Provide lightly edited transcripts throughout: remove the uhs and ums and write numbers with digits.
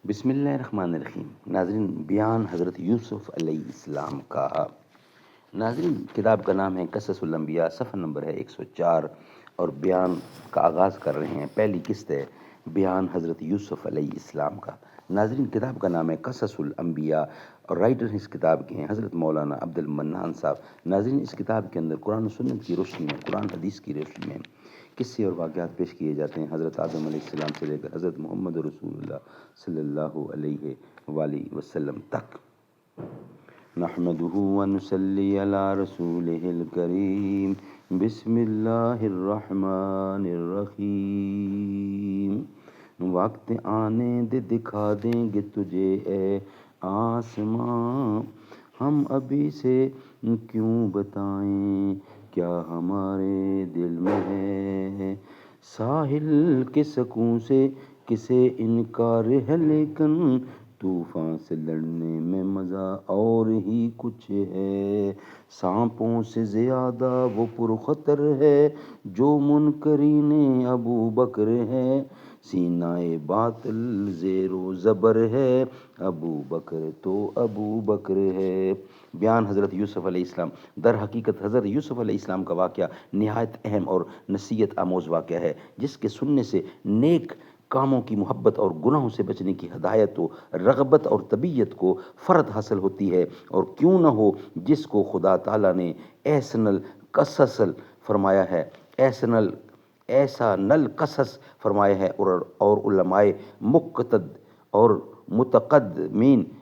بسم اللہ الرحمن الرحیم۔ ناظرین، بیان حضرت یوسف علیہ السلام کا۔ ناظرین، کتاب کا نام ہے قصص الانبیاء، صفحہ نمبر ہے 104، اور بیان کا آغاز کر رہے ہیں۔ پہلی قسط ہے بیان حضرت یوسف علیہ السلام کا۔ ناظرین، کتاب کا نام ہے قصص الانبیاء، اور رائٹر اس کتاب کے ہیں حضرت مولانا عبد المنان صاحب۔ ناظرین، اس کتاب کے اندر قرآن و سنت کی روشنی میں، قرآن حدیث کی روشنی میں قصے اور واقعات پیش کیے جاتے ہیں، حضرت آدم علیہ السلام سے لے کر حضرت محمد رسول اللہ صلی اللہ علیہ وآلہ وسلم تک۔ نحمدہ ونصلی علی رسولہ الکریم، بسم اللہ الرحمن الرحیم۔ وقت آنے دے دکھا دیں گے تجھے اے آسماں، ہم ابھی سے کیوں بتائیں کیا ہمارے دل میں ہے۔ ساحل کے سکون سے کسے انکار ہے، لیکن طوفان سے لڑنے میں مزہ اور ہی کچھ ہے۔ سانپوں سے زیادہ وہ پرخطر ہے جو منکرین ابو بکر ہے۔ سینہ باطل زیر و زبر ہے، ابو بکر تو ابو بکر ہے۔ بیان حضرت یوسف علیہ السلام۔ در حقیقت حضرت یوسف علیہ السلام کا واقعہ نہایت اہم اور نصیحت آموز واقعہ ہے، جس کے سننے سے نیک کاموں کی محبت اور گناہوں سے بچنے کی ہدایت و رغبت اور طبیعت کو فرد حاصل ہوتی ہے، اور کیوں نہ ہو جس کو خدا تعالیٰ نے احسن القصص فرمایا ہے، ایسا نل قصص فرمایا ہے، اور علماء مقتد اور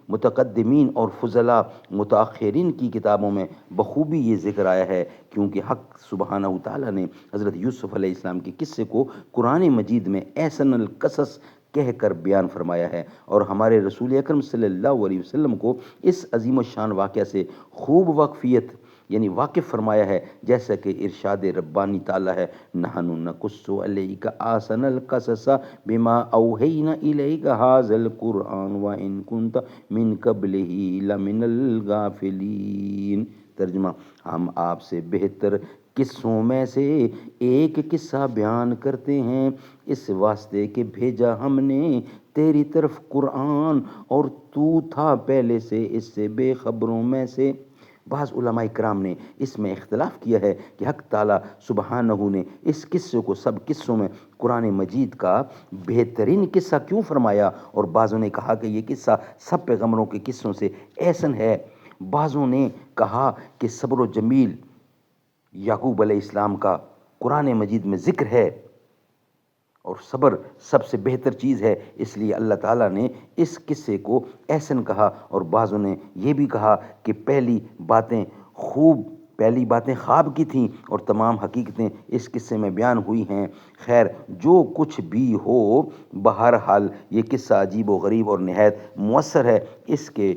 متقدمین اور فضلاء متاخرین کی کتابوں میں بخوبی یہ ذکر آیا ہے، کیونکہ حق سبحانہ تعالیٰ نے حضرت یوسف علیہ السلام کے قصے کو قرآن مجید میں احسن القصص کہہ کر بیان فرمایا ہے، اور ہمارے رسول اکرم صلی اللہ علیہ وسلم کو اس عظیم الشان واقعہ سے خوب واقفیت یعنی واقف فرمایا ہے، جیسا کہ ارشاد ربانی تعالیٰ ہے، نحن نقص علیک احسن القصص بما اوحینا الیک ھذا القرآن وان کنت من قبلہ لمن الغافلین۔ ترجمہ: ہم آپ سے بہتر قصوں میں سے ایک قصہ بیان کرتے ہیں، اس واسطے کہ بھیجا ہم نے تیری طرف قرآن، اور تو تھا پہلے سے اس سے بے خبروں میں سے۔ بعض علماء کرام نے اس میں اختلاف کیا ہے کہ حق تعالیٰ سبحانہ نے اس قصے کو سب قصوں میں قرآن مجید کا بہترین قصہ کیوں فرمایا، اور بعضوں نے کہا کہ یہ قصہ سب پیغمبروں کے قصوں سے احسن ہے۔ بعضوں نے کہا کہ صبر و جمیل یعقوب علیہ السلام کا قرآن مجید میں ذکر ہے، اور صبر سب سے بہتر چیز ہے، اس لیے اللہ تعالیٰ نے اس قصے کو احسن کہا، اور بعضوں نے یہ بھی کہا کہ پہلی باتیں خواب کی تھیں، اور تمام حقیقتیں اس قصے میں بیان ہوئی ہیں۔ خیر، جو کچھ بھی ہو، بہرحال یہ قصہ عجیب و غریب اور نہایت مؤثر ہے۔ اس کے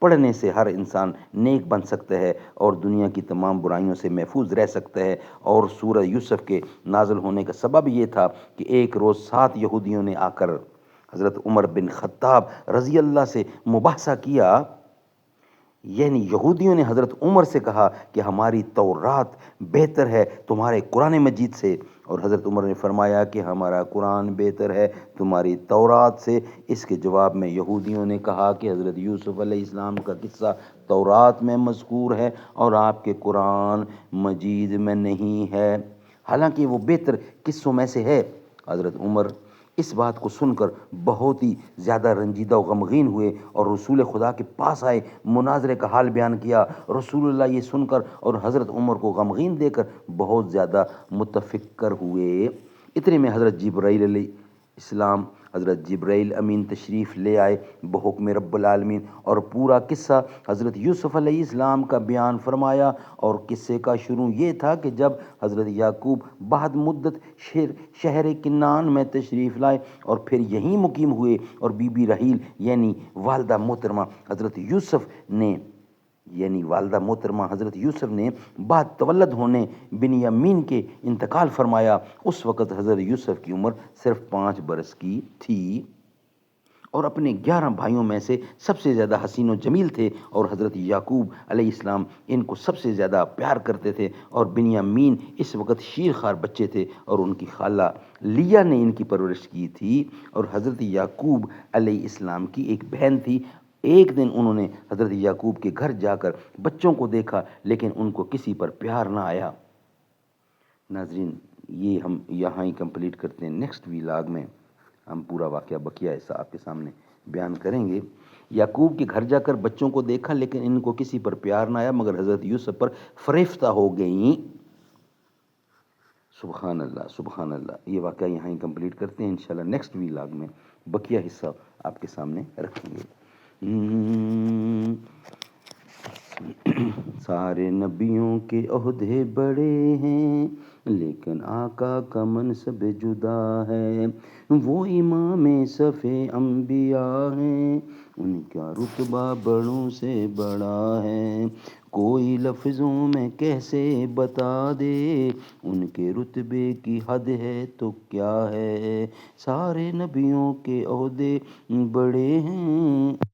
پڑھنے سے ہر انسان نیک بن سکتا ہے اور دنیا کی تمام برائیوں سے محفوظ رہ سکتا ہے، اور سورہ یوسف کے نازل ہونے کا سبب یہ تھا کہ ایک روز 7 یہودیوں نے آ کر حضرت عمر بن خطاب رضی اللہ سے مباحثہ کیا، یعنی یہودیوں نے حضرت عمر سے کہا کہ ہماری تورات بہتر ہے تمہارے قرآن مجید سے، اور حضرت عمر نے فرمایا کہ ہمارا قرآن بہتر ہے تمہاری تورات سے۔ اس کے جواب میں یہودیوں نے کہا کہ حضرت یوسف علیہ السلام کا قصہ تورات میں مذکور ہے اور آپ کے قرآن مجید میں نہیں ہے، حالانکہ وہ بہتر قصوں میں سے ہے۔ حضرت عمر اس بات کو سن کر بہت ہی زیادہ رنجیدہ و غمگین ہوئے، اور رسول خدا کے پاس آئے، مناظرے کا حال بیان کیا۔ رسول اللہ یہ سن کر اور حضرت عمر کو غمگین دے کر بہت زیادہ متفکر ہوئے۔ اتنے میں حضرت جبرائیل علیہ السلام، حضرت جبرائیل امین تشریف لے آئے بحکم رب العالمین، اور پورا قصہ حضرت یوسف علیہ السلام کا بیان فرمایا۔ اور قصے کا شروع یہ تھا کہ جب حضرت یعقوب بعد مدت شہر کنعان میں تشریف لائے اور پھر یہیں مقیم ہوئے، اور بی بی رحیل یعنی والدہ محترمہ حضرت یوسف نے بعد تولد ہونے بنیامین کے انتقال فرمایا۔ اس وقت حضرت یوسف کی عمر صرف 5 برس کی تھی، اور اپنے 11 بھائیوں میں سے سب سے زیادہ حسین و جمیل تھے، اور حضرت یعقوب علیہ السلام ان کو سب سے زیادہ پیار کرتے تھے، اور بنیامین اس وقت شیر خوار بچے تھے، اور ان کی خالہ لیا نے ان کی پرورش کی تھی، اور حضرت یعقوب علیہ السلام کی ایک بہن تھی۔ ایک دن انہوں نے حضرت یعقوب کے گھر جا کر بچوں کو دیکھا، لیکن ان کو کسی پر پیار نہ آیا۔ ناظرین، یہ ہم یہاں ہی کمپلیٹ کرتے ہیں، نیکسٹ ویلاگ میں ہم پورا واقعہ بقیہ ایسا آپ کے سامنے بیان کریں گے۔ یعقوب کے گھر جا کر بچوں کو دیکھا، لیکن ان کو کسی پر پیار نہ آیا، مگر حضرت یوسف پر فریفتہ ہو گئیں۔ سبحان اللہ، سبحان اللہ۔ یہ واقعہ یہاں ہی کمپلیٹ کرتے ہیں، انشاءاللہ نیکسٹ ویلاگ میں بقیہ حصہ آپ کے سامنے رکھیں گے۔ سارے نبیوں کے عہدے بڑے ہیں، لیکن آقا کا منصب جدا ہے۔ وہ امام صف انبیاء ہیں، ان کا رتبہ بڑوں سے بڑا ہے۔ کوئی لفظوں میں کیسے بتا دے، ان کے رتبے کی حد ہے تو کیا ہے۔ سارے نبیوں کے عہدے بڑے ہیں۔